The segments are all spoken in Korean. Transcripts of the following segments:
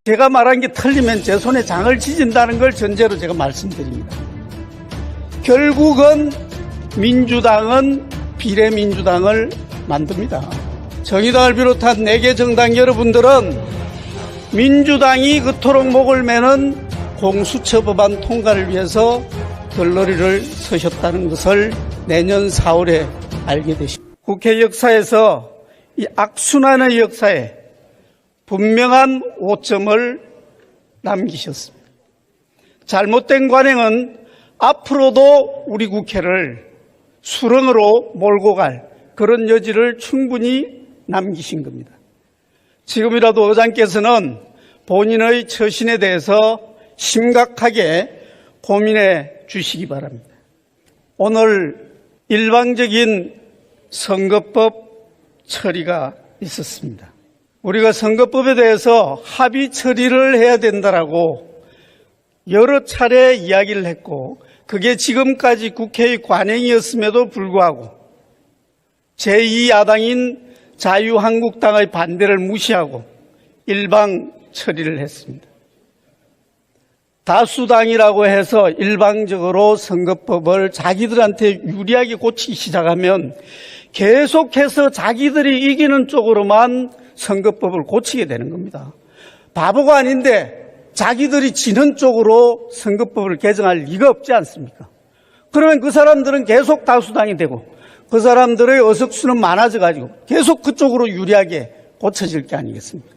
제가 말한 게 틀리면 제 손에 장을 지진다는 걸 전제로 제가 말씀드립니다. 결국은 민주당은 비례민주당을 만듭니다. 정의당을 비롯한 4개 정당 여러분들은 민주당이 그토록 목을 매는 공수처 법안 통과를 위해서 들러리를 서셨다는 것을 내년 4월에 알게 되십니다. 국회 역사에서 이 악순환의 역사에 분명한 오점을 남기셨습니다. 잘못된 관행은 앞으로도 우리 국회를 수렁으로 몰고 갈 그런 여지를 충분히 남기신 겁니다. 지금이라도 의장께서는 본인의 처신에 대해서 심각하게 고민해 주시기 바랍니다. 오늘 일방적인 선거법 처리가 있었습니다. 우리가 선거법에 대해서 합의 처리를 해야 된다라고 여러 차례 이야기를 했고 그게 지금까지 국회의 관행이었음에도 불구하고 제2야당인 자유한국당의 반대를 무시하고 일방 처리를 했습니다. 다수당이라고 해서 일방적으로 선거법을 자기들한테 유리하게 고치기 시작하면 계속해서 자기들이 이기는 쪽으로만 선거법을 고치게 되는 겁니다. 바보가 아닌데 자기들이 지는 쪽으로 선거법을 개정할 리가 없지 않습니까? 그러면 그 사람들은 계속 다수당이 되고 그 사람들의 의석수는 많아져가지고 계속 그쪽으로 유리하게 고쳐질 게 아니겠습니까?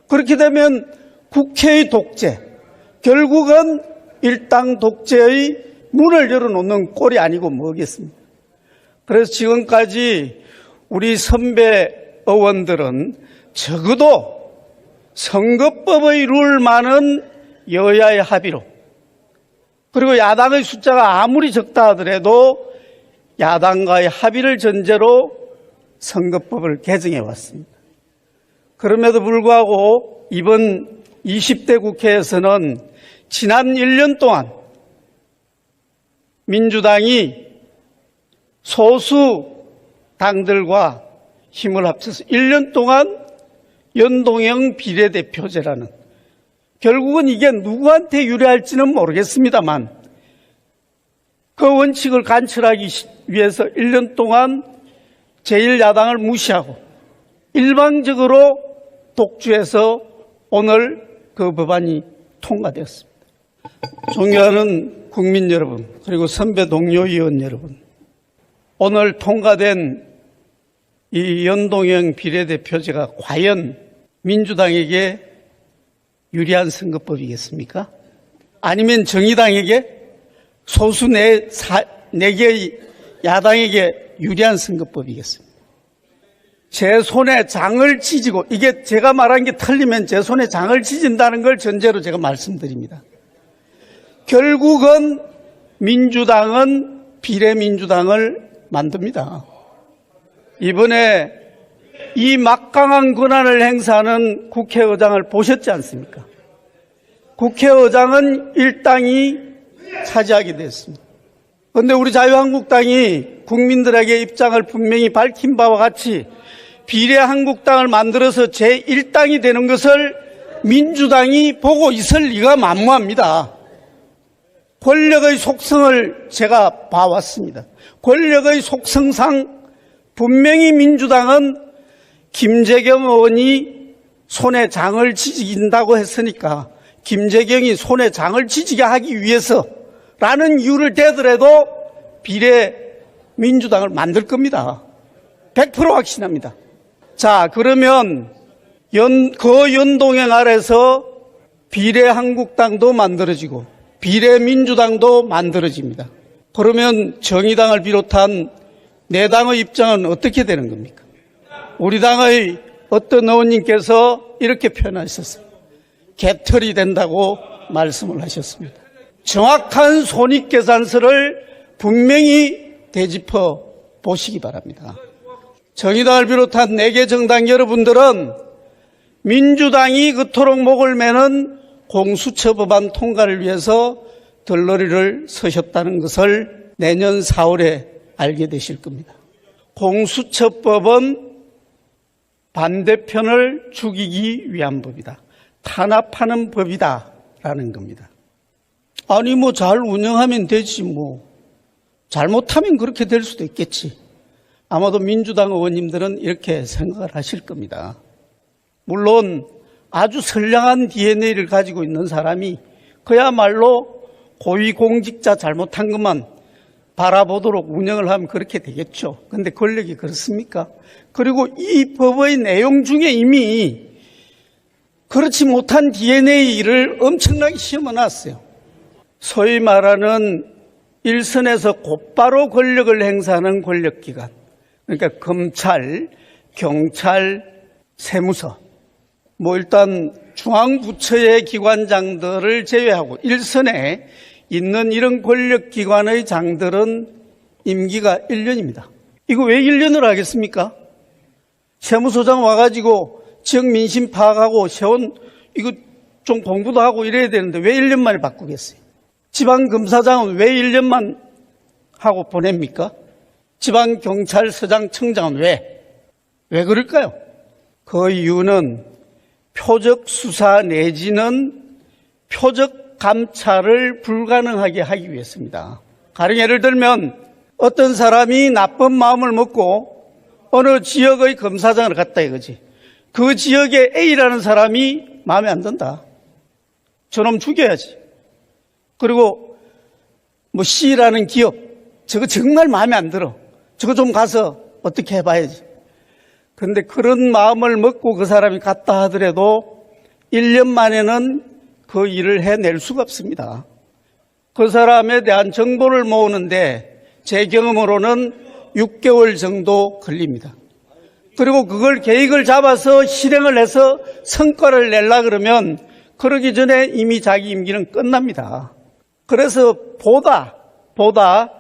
그렇게 되면 국회의 독재, 결국은 일당 독재의 문을 열어놓는 꼴이 아니고 뭐겠습니까? 그래서 지금까지 우리 선배 의원들은 적어도 선거법의 룰만은 여야의 합의로 그리고 야당의 숫자가 아무리 적다 하더라도 야당과의 합의를 전제로 선거법을 개정해 왔습니다. 그럼에도 불구하고 이번 20대 국회에서는 지난 1년 동안 민주당이 소수 당들과 힘을 합쳐서 1년 동안 연동형 비례대표제라는 결국은 이게 누구한테 유리할지는 모르겠습니다만 그 원칙을 관철하기 위해서 1년 동안 제1야당을 무시하고 일방적으로 독주해서 오늘 그 법안이 통과되었습니다. 존경하는 국민 여러분 그리고 선배 동료 의원 여러분, 오늘 통과된 이 연동형 비례대표제가 과연 민주당에게 유리한 선거법이겠습니까? 아니면 정의당에게 소수 4개의 야당에게 유리한 선거법이겠습니까? 제 손에 장을 지지고 이게 제가 말한 게 틀리면 제 손에 장을 지진다는 걸 전제로 제가 말씀드립니다. 결국은 민주당은 비례민주당을 만듭니다. 이번에 이 막강한 권한을 행사하는 국회의장을 보셨지 않습니까? 국회의장은 일당이 차지하게 됐습니다. 그런데 우리 자유한국당이 국민들에게 입장을 분명히 밝힌 바와 같이 비례한국당을 만들어서 제1당이 되는 것을 민주당이 보고 있을 리가 만무합니다. 권력의 속성을 제가 봐왔습니다. 권력의 속성상 분명히 민주당은 김재경 의원이 손에 장을 지진다고 했으니까 김재경이 손에 장을 지지게 하기 위해서라는 이유를 대더라도 비례민주당을 만들 겁니다. 100% 확신합니다. 자, 그러면 그 연동형 아래서 비례한국당도 만들어지고 비례민주당도 만들어집니다. 그러면 정의당을 비롯한 4당의 입장은 어떻게 되는 겁니까? 우리 당의 어떤 의원님께서 이렇게 표현하셨어요. 개털이 된다고 말씀을 하셨습니다. 정확한 손익계산서를 분명히 되짚어 보시기 바랍니다. 정의당을 비롯한 4개 정당 여러분들은 민주당이 그토록 목을 매는 공수처 법안 통과를 위해서 들러리를 서셨다는 것을 내년 4월에 알게 되실 겁니다. 공수처법은 반대편을 죽이기 위한 법이다. 탄압하는 법이다라는 겁니다. 아니 뭐 잘 운영하면 되지 뭐 잘못하면 그렇게 될 수도 있겠지. 아마도 민주당 의원님들은 이렇게 생각을 하실 겁니다. 물론 아주 선량한 DNA를 가지고 있는 사람이 그야말로 고위공직자 잘못한 것만 바라보도록 운영을 하면 그렇게 되겠죠. 그런데 권력이 그렇습니까? 그리고 이 법의 내용 중에 이미 그렇지 못한 DNA를 엄청나게 심어놨어요. 소위 말하는 일선에서 곧바로 권력을 행사하는 권력기관, 그러니까 검찰, 경찰, 세무서, 뭐 일단 중앙부처의 기관장들을 제외하고 일선에 있는 이런 권력기관의 장들은 임기가 1년입니다. 이거 왜 1년으로 하겠습니까? 세무서장 와가지고 지역 민심 파악하고 세원 이거 좀 공부도 하고 이래야 되는데 왜 1년 만에 바꾸겠어요? 지방검사장은 왜 1년만 하고 보냅니까? 지방경찰서장, 청장은 왜 그럴까요? 그 이유는 표적 수사 내지는 표적 감찰을 불가능하게 하기 위해서입니다. 가령 예를 들면 어떤 사람이 나쁜 마음을 먹고 어느 지역의 검사장을 갔다 이거지. 그 지역에 A라는 사람이 마음에 안 든다. 저놈 죽여야지. 그리고 뭐 C라는 기업, 저거 정말 마음에 안 들어. 저거 좀 가서 어떻게 해봐야지. 그런데 그런 마음을 먹고 그 사람이 갔다 하더라도 1년 만에는 그 일을 해낼 수가 없습니다. 그 사람에 대한 정보를 모으는데 제 경험으로는 6개월 정도 걸립니다. 그리고 그걸 계획을 잡아서 실행을 해서 성과를 내려 그러면 그러기 전에 이미 자기 임기는 끝납니다. 그래서 보다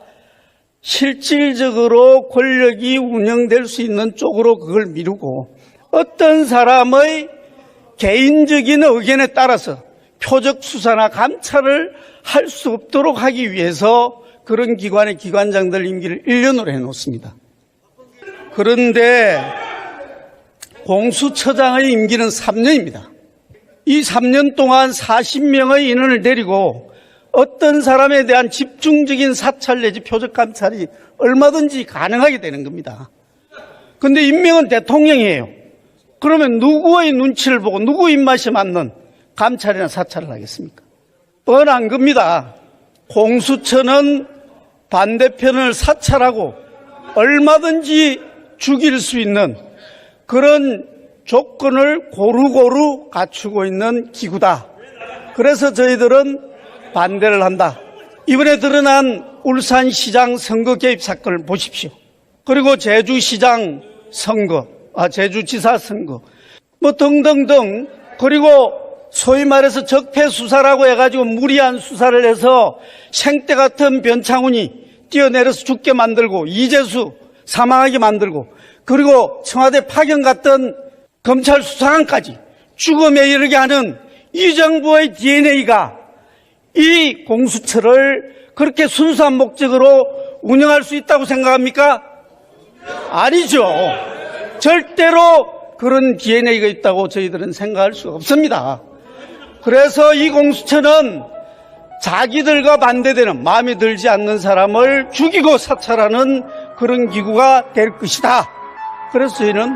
실질적으로 권력이 운영될 수 있는 쪽으로 그걸 미루고 어떤 사람의 개인적인 의견에 따라서 표적 수사나 감찰을 할 수 없도록 하기 위해서 그런 기관의 기관장들 임기를 1년으로 해놓습니다. 그런데 공수처장의 임기는 3년입니다. 이 3년 동안 40명의 인원을 데리고 어떤 사람에 대한 집중적인 사찰 내지 표적 감찰이 얼마든지 가능하게 되는 겁니다. 그런데 임명은 대통령이에요. 그러면 누구의 눈치를 보고 누구 입맛에 맞는 감찰이나 사찰을 하겠습니까? 뻔한 겁니다. 공수처는 반대편을 사찰하고 얼마든지 죽일 수 있는 그런 조건을 고루고루 갖추고 있는 기구다. 그래서 저희들은 반대를 한다. 이번에 드러난 울산시장 선거 개입 사건을 보십시오. 그리고 제주시장 선거, 제주지사 선거, 뭐 등등등. 그리고 소위 말해서 적폐 수사라고 해가지고 무리한 수사를 해서 생떼 같은 변창훈이 뛰어내려서 죽게 만들고 이재수 사망하게 만들고 그리고 청와대 파견 갔던 검찰 수사관까지 죽음에 이르게 하는 이 정부의 DNA가 이 공수처를 그렇게 순수한 목적으로 운영할 수 있다고 생각합니까? 아니죠. 절대로 그런 DNA가 있다고 저희들은 생각할 수 없습니다. 그래서 이 공수처는 자기들과 반대되는 마음에 들지 않는 사람을 죽이고 사찰하는 그런 기구가 될 것이다. 그래서 저희는